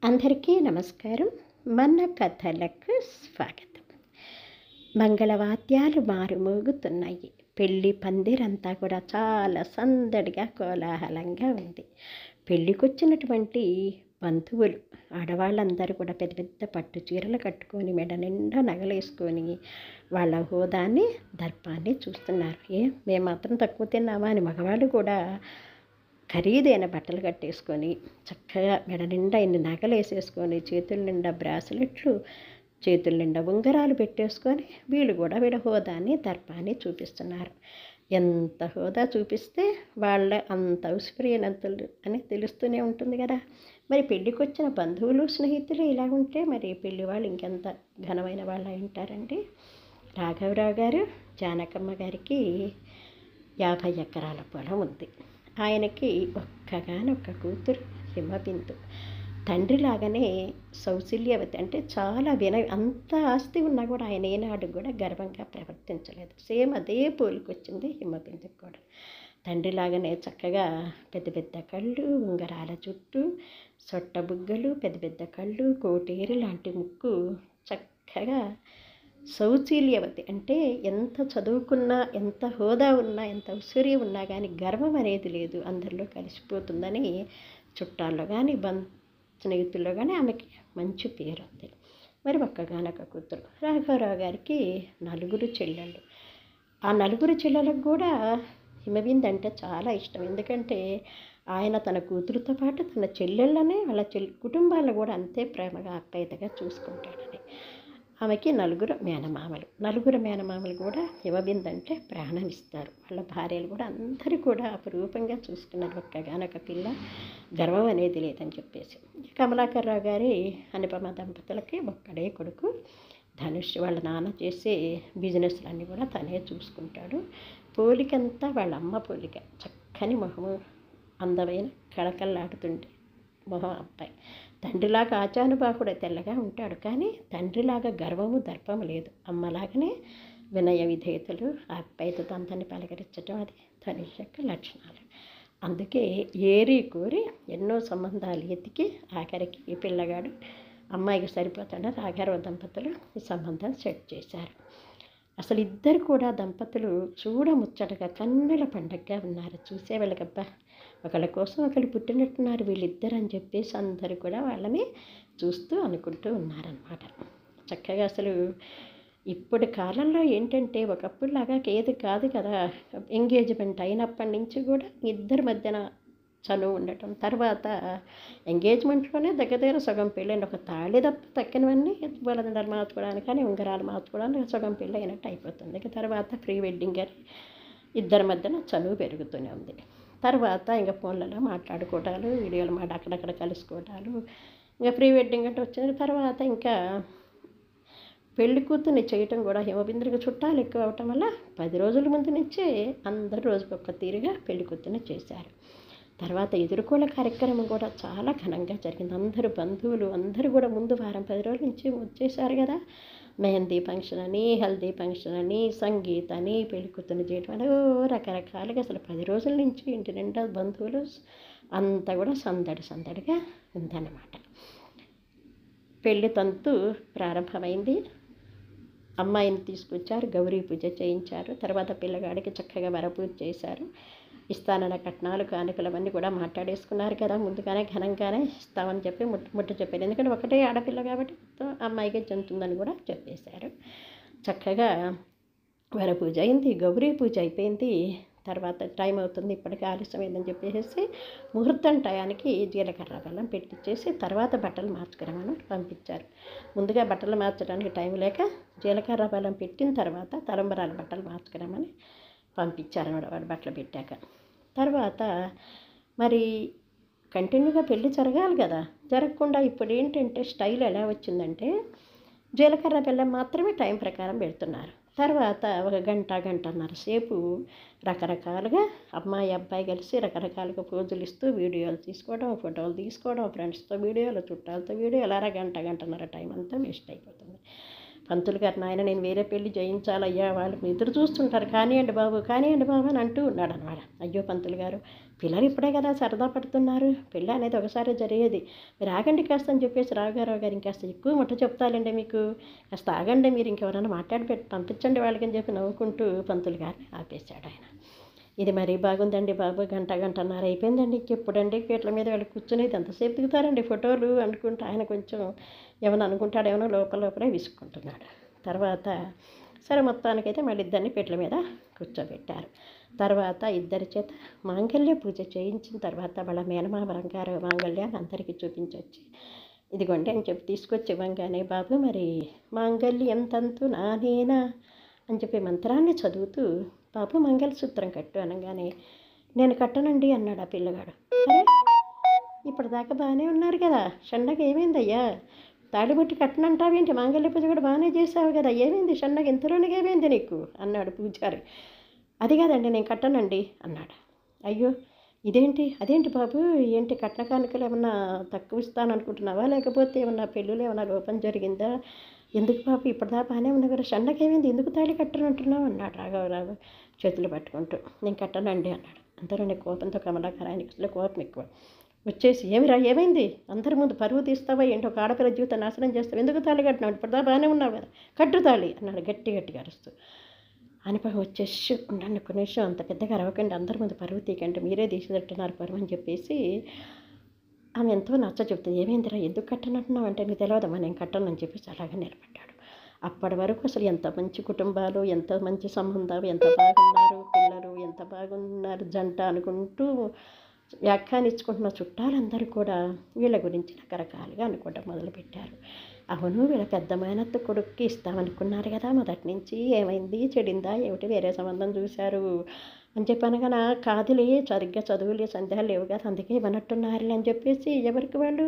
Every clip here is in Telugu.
అందరికీ నమస్కారం. మన కథలకు స్వాగతం. మంగళవాద్యాలు మారుమోగుతున్నాయి. పెళ్లి పందిరంతా కూడా చాలా సందడిగా కోలాహలంగా ఉంది. పెళ్ళికొచ్చినటువంటి బంధువులు ఆడవాళ్ళందరూ కూడా పెద్ద పెద్ద పట్టు చీరలు కట్టుకొని మెడ నిండా నగలేసుకొని వాళ్ళ హోదాన్ని దర్పాన్ని చూస్తున్నారు. మేము మాత్రం తక్కువ తిన్నామా అని మగవాళ్ళు కూడా ఖరీదైన బట్టలు కట్టేసుకొని చక్కగా మెడ నిండా ఇన్ని నగలు వేసేసుకొని చేతుల నిండా బ్రాస్లెట్లు, చేతుల నిండా ఉంగరాలు పెట్టేసుకొని వీళ్ళు కూడా వీళ్ళ హోదాని దర్పాన్ని చూపిస్తున్నారు. ఎంత హోదా చూపిస్తే వాళ్ళ అంత ఔశ్వర్యవంతులు అని తెలుస్తూనే ఉంటుంది కదా. మరి పెళ్ళికి వచ్చిన బంధువులు స్నేహితులు ఇలా ఉంటే మరి పెళ్లి వాళ్ళు ఇంకెంత ఘనమైన వాళ్ళు అయి ఉంటారండి. రాఘవరావు గారు జానకమ్మ గారికి 50 ఎకరాల పొలం ఉంది. ఆయనకి ఒక్కగానొక్క కూతురు హిమబిందు. తండ్రిలాగానే సౌశల్యవతి అంటే చాలా అంత ఆస్తి ఉన్నా కూడా ఆయన ఏనాడు కూడా గర్వంగా ప్రవర్తించలేదు. సేమ్ అదే పోలికొచ్చింది హిమబిందుకు కూడా. తండ్రిలాగానే చక్కగా పెద్ద పెద్ద కళ్ళు, ఉంగరాల జుట్టు, సొట్ట బుగ్గలు, పెద్ద పెద్ద కళ్ళు, కోటేరు లాంటి ముక్కు, చక్కగా సౌశీల్యవతి అంటే ఎంత చదువుకున్నా, ఎంత హోదా ఉన్నా, ఎంత ఐశ్వర్యం ఉన్నా కానీ గర్వం అనేది లేదు. అందరిలో కలిసిపోతుందని చుట్టాల్లో కానీ స్నేహితుల్లో కానీ ఆమెకి మంచి పేరు ఉంది. మరి ఒక్కగానొక్క కూతురు. రాఘవరావు గారికి 4 చెల్లెళ్ళు. ఆ 4 చెల్లెలకు కూడా హిమబిందు అంటే చాలా ఇష్టం. ఎందుకంటే ఆయన తన కూతురుతో పాటు తన చెల్లెళ్ళనే వాళ్ళ కుటుంబాలను కూడా అంతే ప్రేమగా ఆప్యాయతగా చూసుకుంటాడని. ఆమెకి 4 మేనమామలు. 4 మేనమామలు కూడా హిమబిందు అంటే ప్రాణం ఇస్తారు. వాళ్ళ భార్యలు కూడా అందరూ కూడా అపురూపంగా చూసుకున్నారు. ఒక్కగానొక పిల్ల, గర్వం అనేది లేదని చెప్పేసి. కమలాకర్రావు గారి అనుపమ దంపతులకి ఒక్కడే కొడుకు ధనుష్. వాళ్ళ నాన్న చేసే బిజినెస్లన్నీ కూడా తనే చూసుకుంటాడు. పోలికంతా వాళ్ళ అమ్మ పోలిక. చక్కని మొహము, అందమైన కళకళలాడుతుంటే మొహం అబ్బాయి. తండ్రిలాగా ఆచానుబాహుడు తెల్లగా ఉంటాడు, కానీ తండ్రిలాగా గర్వము దర్పము లేదు. అమ్మలాగానే వినయ విధేయతలు, ఆప్యాయతతో అందరిని పలకరించడం అది ధనుష్ యొక్క లక్షణాలు. అందుకే ఏరి కోరి ఎన్నో సంబంధాలు ఎతికి ఆఖరికి ఈ పిల్లగాడు అమ్మాయికి సరిపోతాడని రాఘవరావు దంపతులు ఈ సంబంధం సెట్ చేశారు. అసలు ఇద్దరు కూడా దంపతులు చూడముచ్చటగా కన్నుల పండగగా ఉన్నారు. చూసే వాళ్ళకబ్బా ఒకళ్ళ కోసం ఒకళ్ళు పుట్టినట్టున్నారు వీళ్ళిద్దరు అని చెప్పేసి అందరూ కూడా వాళ్ళని చూస్తూ అనుకుంటూ ఉన్నారనమాట. చక్కగా అసలు ఇప్పుడు కాలంలో ఏంటంటే ఒకప్పుడులాగా ఏది కాదు కదా. ఎంగేజ్మెంట్ అయినప్పటి నుంచి కూడా ఇద్దరి మధ్యన చనువు ఉండటం, తర్వాత ఎంగేజ్మెంట్లోనే దగ్గర సగం పెళ్ళైన ఒక తాళి తప్ప తక్కినవన్నీ వలదండలు మార్చుకోవడానికి కానీ ఉంగరాలు మార్చుకోవడానికి సగం పెళ్ళి అయినట్టు అయిపోతుంది. ఇక తర్వాత ప్రీ వెడ్డింగ్ అని ఇద్దరి మధ్యన చనువు పెరుగుతూనే ఉంది. తర్వాత ఇంకా ఫోన్లలో మాట్లాడుకోవటాలు, వీడియోలు అక్కడక్కడ కలుసుకోవటాలు, ఇంకా ప్రీ వెడ్డింగ్ అంటే వచ్చిన తర్వాత ఇంకా పెళ్లి కూతుర్ని చేయటం కూడా హిమబిందుకి చుట్టాలు ఎక్కువ అవటం వల్ల 10 రోజుల ముందు నుంచే అందరూ రోజుకొక తీరుగా పెళ్లి కూతుర్ని చేశారు. తర్వాత ఎదుర్కోల కార్యక్రమం కూడా చాలా ఘనంగా జరిగింది. అందరూ బంధువులు అందరూ కూడా ముందు వారం 10 రోజుల నుంచి వచ్చేసారు కదా. మెహందీ ఫంక్షన్ అని, హల్దీ ఫంక్షన్ అని, సంగీత్ అని, పెళ్లి కూతుర్ని చేయడం అని రకరకాలుగా అసలు 10 రోజుల నుంచి ఇంటి నిండా బంధువులు అంతా కూడా సందడిగా ఉందన్నమాట. పెళ్లి తంతు ప్రారంభమైంది. అమ్మాయిని తీసుకొచ్చారు, గౌరీ పూజ చేయించారు. తర్వాత పిల్లగాడికి చక్కగా వరపూజ చేశారు. ఇస్తానన్న కట్నాలు, కానుకలు అవన్నీ కూడా మాట్లాడేసుకున్నారు కదా. ముందుగానే ఘనంగానే ఇస్తామని చెప్పి ముట్ట చెప్పారు. ఎందుకంటే ఒకటే ఆడపిల్ల కాబట్టి అమ్మాయికి చెందుతుందని కూడా చెప్పేశారు. చక్కగా వరపూజ అయింది, గౌరీ పూజ అయిపోయింది. తర్వాత టైం అవుతుంది, ఇప్పటికీ ఆలస్యమైందని చెప్పేసి ముహూర్తం టయానికి జీలకర్ర బెల్లం పెట్టించేసి తర్వాత బట్టలు మార్చుకురమని పంపించారు. ముందుగా బట్టలు మార్చడానికి టైం లేక జీలకర్ర బెల్లం పెట్టిన తర్వాత తలంబరాల బట్టలు మార్చుకురమని పంపించారన్నమాట. వాడు బట్టలు పెట్టాక తర్వాత మరి కంటిన్యూగా పెళ్ళి జరగాలి కదా. జరగకుండా ఇప్పుడు ఏంటంటే స్టైల్ ఎలా వచ్చిందంటే జీలకర్ర బెల్లం మాత్రమే టైం ప్రకారం పెడుతున్నారు. తర్వాత ఒక గంటన్నర సేపు రకరకాలుగా అమ్మాయి అబ్బాయి కలిసి రకరకాలుగా పోజులు ఇస్తూ వీడియోలు తీసుకోవడం, ఫోటోలు తీసుకోవడం, ఫ్రెండ్స్తో వీడియోలు, చుట్టాలతో వీడియోలు, అలా గంటన్నర టైం అంతా వేస్ట్ అయిపోతుంది. పంతులు గారు, నాయన నేను వేరే పెళ్లి చేయించాలయ్యా, వాళ్ళు ఎదురు చూస్తుంటారు, కానివ్వండి బాబు అని అంటూ ఉన్నాడు అనమాట. అయ్యో పంతులు గారు, పిల్లలు ఇప్పుడే కదా సరదా పడుతున్నారు, పెళ్ళి అనేది ఒకసారి జరిగేది. మీరు ఆగండి కాస్త అని చెప్పేసి రావు గారు ఇంకాస్త ఎక్కువ ముట్ట చెప్తాలండి మీకు, కాస్త ఆగండి, మీరు ఇంకెవరైనా మాట్లాడి పంపించండి వాళ్ళకని చెప్పి నవ్వుకుంటూ పంతులు గారిని ఆపేశాడు ఆయన. ఇది మరీ బాగుందండి బాబు, గంటన్నర అయిపోయిందండి, ఇంకెప్పుడండి పీటల మీద వెళ్ళి కూర్చునేది, ఎంతసేపు దిగుతారండి ఫోటోలు అనుకుంటూ ఆయన కొంచెం ఏమైనా అనుకుంటాడేమో లోపలే విసుక్కుంటున్నాడు. తర్వాత సరే మొత్తానికైతే మళ్ళీ ఇద్దరిని పీటల మీద కూర్చోబెట్టారు. తర్వాత ఇద్దరి చేత మాంగళ్య పూజ చేయించిన తర్వాత వాళ్ళ మేనమామ రంగారు మాంగళ్యాన్ని అందరికీ చూపించొచ్చి ఇదిగోండి అని చెప్పి తీసుకొచ్చి ఇవ్వంగానే, బాబు మరి మాంగళ్యం తంతు నానేనా అని చెప్పి మంత్రాన్ని చదువుతూ బాబు మంగళసూత్రం కట్టు అనగానే, నేను కట్టనండి అన్నాడు ఆ పిల్లగాడు. సరే ఇప్పటిదాకా బాగానే ఉన్నారు కదా, షండగ ఏమైందయ్యా, తాడిబొట్టి కట్టనంటావేంటి, మాంగళ్య పూజ కూడా బాగానే చేసావు కదా, ఏమైంది షండగ ఇంతలోనే ఏమైంది నీకు అన్నాడు పూజారి. అది కాదండి నేను కట్టనండి అన్నాడు. అయ్యో అదేంటి బాబు, ఏంటి కట్న కానుకలు ఏమన్నా తక్కువ ఇస్తాననుకుంటున్నావా, లేకపోతే ఏమన్నా పెళ్ళిలో ఏమన్నా లోపం జరిగిందా, ఎందుకు బాబు ఇప్పటిదా బాగానే ఉన్నా కదా, షండకేమైంది, ఎందుకు తాళి కట్టనంటున్నావు అన్నాడు రాఘవరావు చేతులు పట్టుకుంటూ. నేను కట్టనండి అన్నాడు. అందరూ కోపంతో కమలాకర్, ఆయనకి అసలు కోపం ఎక్కువ వచ్చేసి, ఏమైంది, అందరి ముందు పరువు తీస్తావా ఏంటో, ఒక ఆడపిల్ల జీవితం నాశనం చేస్తావు, ఎందుకు తాళి కట్టినావు, ఇప్పటిదా బాగానే ఉన్నావు కదా, కట్టు తాళి అన్నాడు గట్టిగా అరుస్తూ. అనిపగా వచ్చేసి, ఉండండి ఒక నిమిషం, అంత పెద్దగా అరవకండి, అందరి ముందు పరువు తీకండి, మీరే తీసినట్టున్నారు పరువు అని చెప్పేసి ఆమె ఎంతో నచ్చ చెప్తుంది. ఏమైందిరా, ఎందుకు కట్టనంటున్నావు అంటే, నీకు తెలియదమ్మా నేను కట్టను అని చెప్పేసి అలాగే నిలబడ్డాడు. అప్పటి వరకు అసలు ఎంత మంచి కుటుంబాలు, ఎంత మంచి సంబంధాలు, ఎంత బాగున్నారు పిల్లలు, ఎంత బాగున్నారు జంట అనుకుంటూ వ్యాఖ్యానించుకుంటున్న చుట్టాలందరూ కూడా వీళ్ళ గురించి రకరకాలుగా అనుకోవడం మొదలుపెట్టారు. అవును వీళ్ళ పెద్ద మేనత్త కొడుక్కి ఇస్తామనుకున్నారు కదా, మొదటి నుంచి ఏమైంది, చెడిందా ఏమిటి, వేరే సంబంధం చూశారు అని చెప్పాను కదా, కాదులే సరిగ్గా చదువులే సందేహాలు లేవు కదా, అందుకే ఇవ్వనట్టున్నారు అని చెప్పేసి ఎవరికి వాళ్ళు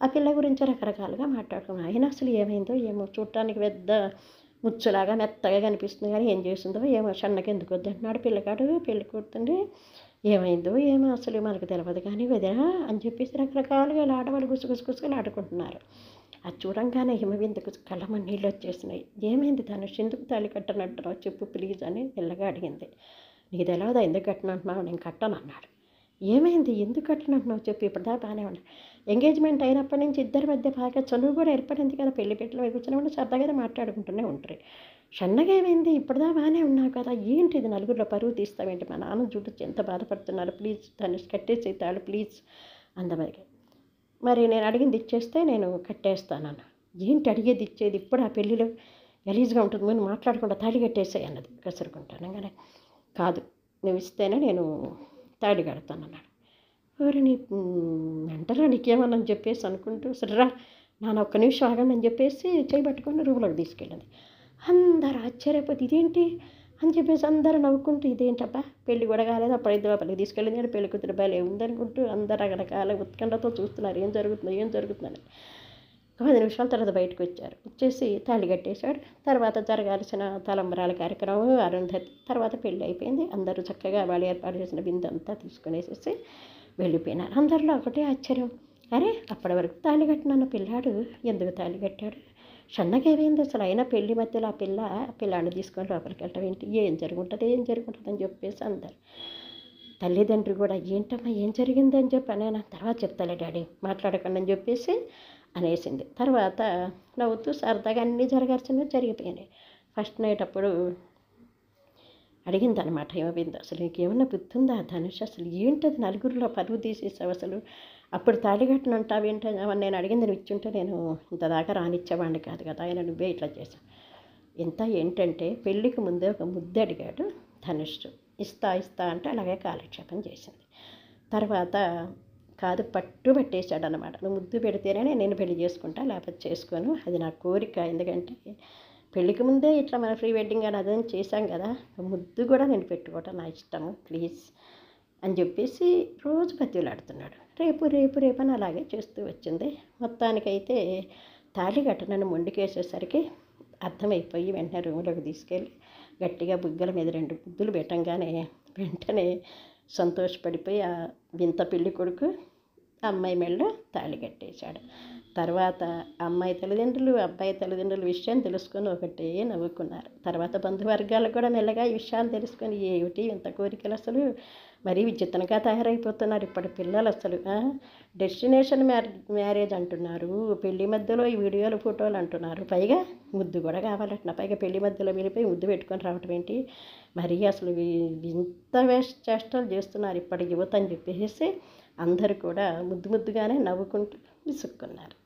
ఆ పిల్ల గురించి రకరకాలుగా మాట్లాడుకున్నాను. ఆయన అసలు ఏమైందో ఏమో, చూడటానికి పెద్ద ముచ్చులాగా మెత్తగా కనిపిస్తుంది కానీ ఏం చేస్తుందో ఏమో, షన్నకి ఎందుకు వద్దంటున్నాడు పిల్లగాడు, పెళ్ళి కూర్చుండి ఏమైందో ఏమో అసలు మనకు తెలియదు కానీ వదినా అని చెప్పేసి రకరకాలుగా ఆడవాళ్ళు గుసగుసగుసలు ఆడుకుంటున్నారు. అది చూడంగానే హిమబిందుకు కళ్ళమ నీళ్ళు వచ్చేసినాయి. ఏమైంది ధనుష్, ఎందుకు తాళి కట్టనంటున్నావు చెప్పు ప్లీజ్ అని పిల్లగా అడిగింది. నీకు తెలియదా ఎందుకు కట్టనంటున్నావు, నేను కట్టను అన్నాడు. ఏమైంది ఎందుకు కట్టనంటున్నావు చెప్పు, ఇప్పటిదా బాగానే ఉన్నాడు, ఎంగేజ్మెంట్ అయినప్పటి నుంచి ఇద్దరి మధ్య బాగా చనువు కూడా ఏర్పడింది కదా, పెళ్లి పెట్టిన వైపు వచ్చినప్పుడు సరదాగా మాట్లాడుకుంటూనే ఉంటారు. షన్నగా ఏమైంది ఇప్పటిదా బాగానే ఉన్నావు కదా, ఏంటిది నలుగురిలో పరువు తీస్తావేంటి, మా నాన్న చూడొచ్చు ఎంత బాధపడుతున్నారు, ప్లీజ్ ధనుష్ కట్టేసి తాడు ప్లీజ్ అందమరికి. మరి నేను అడిగింది ఇచ్చేస్తే నేను కట్టేస్తానన్న. ఏంటి అడిగేది ఇచ్చేది, ఇప్పుడు ఆ పెళ్ళిలో గలీజ్గా ఉంటుంది, నేను మాట్లాడకుండా తాళి కట్టేసాయి అన్నది కసురుకుంటాను. కానీ కాదు నువ్వు ఇస్తేనే నేను తాళి కడతానన్నాడు. ఎవరు నీ వెంటనే నీకేమని చెప్పేసి అనుకుంటూ సరేరా నాన్న ఒక్క నిమిషం ఆగండి అని చెప్పేసి చేయబట్టుకొని రూమ్లోకి తీసుకెళ్ళింది. అందరూ ఆశ్చర్యపోతే ఇదేంటి అని చెప్పేసి అందరూ నవ్వుకుంటూ ఇదేంటబ్బా పెళ్ళి కూడా కాలేదు అప్పుడు ఇద్దరు లోపలికి తీసుకెళ్ళింది కానీ పెళ్లి కూతురు బాలే ఉందనుకుంటూ అందరూ రకరకాల ఉత్కంఠతో చూస్తున్నారు ఏం జరుగుతుందని. 10 నిమిషాల తర్వాత బయటకు వచ్చేసి తాళి కట్టేశాడు. తర్వాత జరగాల్సిన తలంబరాల కార్యక్రమం అరుంధతి తర్వాత పెళ్ళి అయిపోయింది. అందరూ చక్కగా వాళ్ళు ఏర్పాటు చేసిన బిందంతా తీసుకునేసేసి వెళ్ళిపోయినారు. అందరిలో ఒకటే ఆశ్చర్యం, అరే అప్పటి వరకు తాళి కట్టినన్న పిల్లాడు ఎందుకు తాళి కట్టాడు, షన్నకేమైంది అసలు, అయినా పెళ్లి మధ్యలో ఆ పిల్లాడిని తీసుకొని లోపలికి వెళ్ళటం ఏంటి, ఏం జరుగుంటుంది అని చెప్పేసి అందరు తల్లిదండ్రులు కూడా ఏంటమ్మా ఏం జరిగిందని చెప్పి నేను తర్వాత చెప్తాలే డాడీ మాట్లాడకండి అని చెప్పేసి అనేసింది. తర్వాత నవ్వుతూ సరదాగా అన్నీ జరగాల్సినవి జరిగిపోయినాయి. ఫస్ట్ నైట్ అప్పుడు అడిగింది అనమాట హిమబిందు, అసలు నీకు ఏమన్నా బుద్ధి ఉందా ధనుష్, అసలు ఏంటది నలుగురిలో పరువు తీసేసావు, అసలు అప్పుడు తాళిగట్టును అంటావేంటని నేను అడిగింది నువ్వు ఇచ్చుంటే నేను ఇంత దాకా రానిచ్చేవాడిని కాదు కదా, ఆయన నువ్వే ఇట్లా చేశావు. ఇంత ఏంటంటే పెళ్ళికి ముందే ఒక ముద్దు అడిగాడు ధనుష్, ఇస్తా అంటే అలాగే కాలక్షేపం చేసింది. తర్వాత కాదు పట్టేశాడు అనమాట, నువ్వు ముద్దు పెడితేనే నేను పెళ్లి చేసుకుంటా లేకపోతే చేసుకోను, అది నా కోరిక, ఎందుకంటే పెళ్ళికి ముందే ఇట్లా మన ప్రీ వెడ్డింగ్ అని అదని చేశాం కదా, ముద్దు కూడా నేను పెట్టుకోవటం నా ఇష్టము ప్లీజ్ అని చెప్పేసి రోజు బతిలాడుతున్నాడు. రేపు అని అలాగే చేస్తూ వచ్చింది. మొత్తానికైతే తాళి కట్టనని మొండికేసేసరికి అర్థమైపోయి వెంటనే రూమ్లోకి తీసుకెళ్ళి గట్టిగా బుగ్గల మీద 2 ముద్దులు పెట్టంగానే వెంటనే సంతోషపడిపోయి ఆ వింత పెళ్ళి కొడుకు అమ్మాయి మెళ్ళో తాళి కట్టేశాడు. తర్వాత అమ్మాయి తల్లిదండ్రులు అబ్బాయి తల్లిదండ్రుల విషయం తెలుసుకొని ఒకటే నవ్వుకున్నారు. తర్వాత బంధువర్గాలు కూడా మెల్లగా ఈ విషయాలు తెలుసుకొని ఏమిటి ఇంత కోరికలు అసలు మరీ విచిత్రంగా తయారైపోతున్నారు ఇప్పటి పిల్లలు అసలు. డెస్టినేషన్ మ్యారేజ్ అంటున్నారు, పెళ్లి మధ్యలో ఈ వీడియోలు ఫోటోలు అంటున్నారు, పైగా ముద్దు కూడా కావాలంటున్నా, పైగా పెళ్లి మధ్యలో వెళ్ళిపోయి ముద్దు పెట్టుకొని రావటం ఏంటి? మరీ అసలు ఇంత వేస్ట్ చేష్టలు చేస్తున్నారు ఇప్పటి యువత అని చెప్పేసి అందరూ కూడా ముద్దు ముద్దుగానే నవ్వుకుంటూ విసుక్కున్నారు.